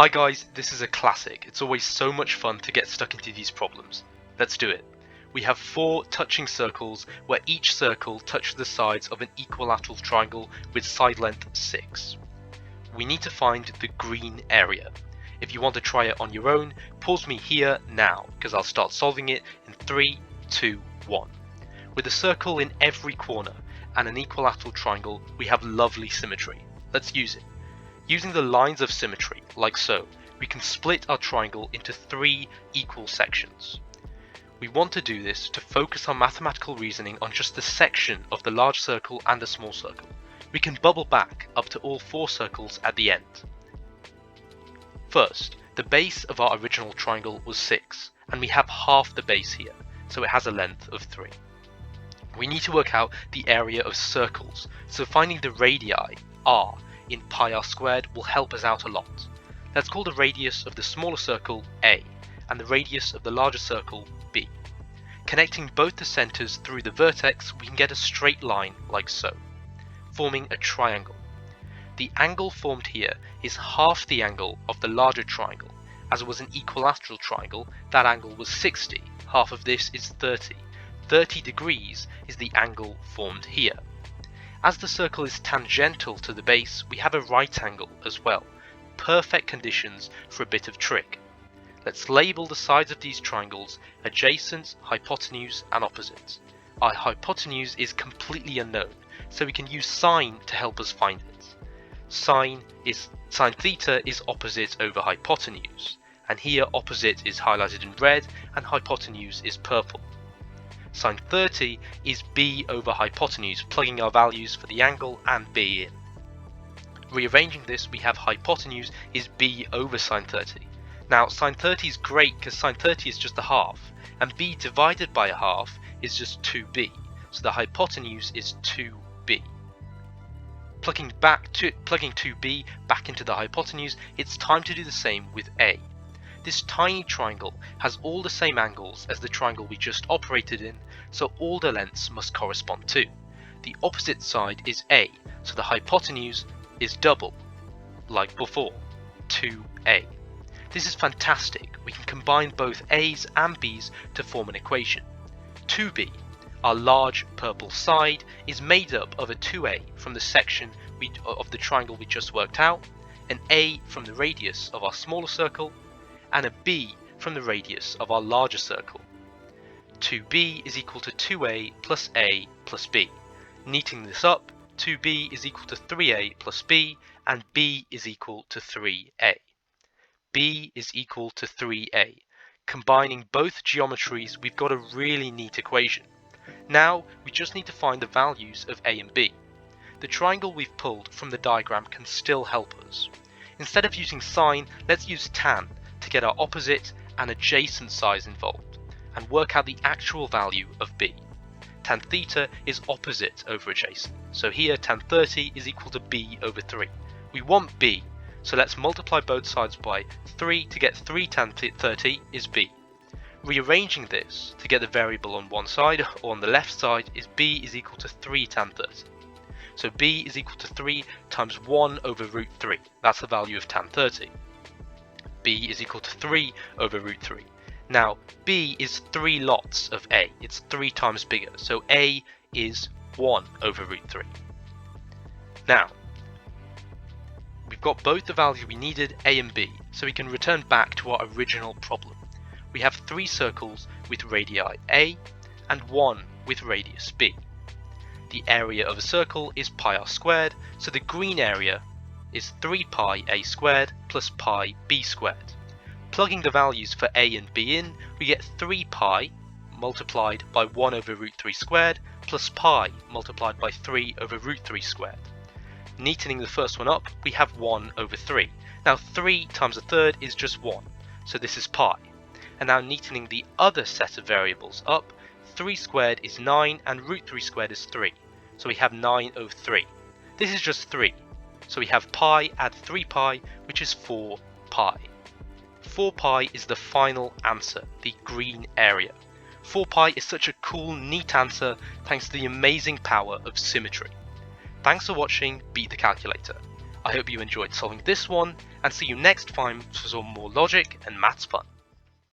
Hi guys, this is a classic. It's always so much fun to get stuck into these problems. Let's do it. We have 4 touching circles where each circle touches the sides of an equilateral triangle with side length 6. We need to find the green area. If you want to try it on your own, pause me here now because I'll start solving it in 3, 2, 1. With a circle in every corner and an equilateral triangle, we have lovely symmetry. Let's use it. Using the lines of symmetry, like so, we can split our triangle into 3 equal sections. We want to do this to focus our mathematical reasoning on just the section of the large circle and the small circle. We can bubble back up to all 4 circles at the end. First, the base of our original triangle was 6, and we have half the base here, so it has a length of 3. We need to work out the area of circles, so finding the radii, r, in pi r squared will help us out a lot. Let's call the radius of the smaller circle a, and the radius of the larger circle b. Connecting both the centers through the vertex, we can get a straight line like so, forming a triangle. The angle formed here is half the angle of the larger triangle. As it was an equilateral triangle, that angle was 60, half of this is 30. 30 degrees is the angle formed here. As the circle is tangential to the base, we have a right angle as well. Perfect conditions for a bit of trick. Let's label the sides of these triangles adjacent, hypotenuse and opposite. Our hypotenuse is completely unknown, so we can use sine to help us find it. Sine theta is opposite over hypotenuse, and here opposite is highlighted in red and hypotenuse is purple. Sine 30 is b over hypotenuse, plugging our values for the angle and b in. Rearranging this, we have hypotenuse is b over sine 30. Now sine 30 is great because sine 30 is just a half, and b divided by a half is just 2b, so the hypotenuse is 2b. Plugging 2b back into the hypotenuse, it's time to do the same with a. This tiny triangle has all the same angles as the triangle we just operated in, so all the lengths must correspond to. The opposite side is a, so the hypotenuse is double, like before, 2a. This is fantastic. We can combine both a's and b's to form an equation. 2b, our large purple side, is made up of a 2a from the section of the triangle we just worked out, an a from the radius of our smaller circle, and a b from the radius of our larger circle. 2b is equal to 2a plus a plus b. Neating this up, 2b is equal to 3a plus b, and b is equal to 3a. b is equal to 3a. Combining both geometries, we've got a really neat equation. Now we just need to find the values of a and b. The triangle we've pulled from the diagram can still help us. Instead of using sine, let's use tan to get our opposite and adjacent sides involved, and work out the actual value of b. Tan theta is opposite over adjacent, so here tan 30 is equal to b over 3. We want b, so let's multiply both sides by 3 to get 3 tan 30 is b. Rearranging this to get the variable on one side or on the left side is b is equal to 3 tan 30. So b is equal to 3 times 1 over root 3, that's the value of tan 30. b is equal to 3 over root 3. Now b is 3 lots of a, it's 3 times bigger, so a is 1 over root 3. Now we've got both the values we needed, a and b, so we can return back to our original problem. We have 3 circles with radii a and 1 with radius b. The area of a circle is pi r squared, so the green area is 3 pi a squared plus pi b squared. Plugging the values for a and b in, we get 3 pi multiplied by 1 over root 3 squared plus pi multiplied by 3 over root 3 squared. Neatening the first one up, we have 1 over 3. Now 3 times a third is just 1, so this is pi. And now neatening the other set of variables up, 3 squared is 9 and root 3 squared is 3, so we have 9 over 3. This is just 3. So we have pi add 3 pi, which is 4 pi. 4 pi is the final answer, the green area. 4 pi is such a cool, neat answer thanks to the amazing power of symmetry. Thanks for watching Beat the Calculator. I hope you enjoyed solving this one, and see you next time for some more logic and maths fun.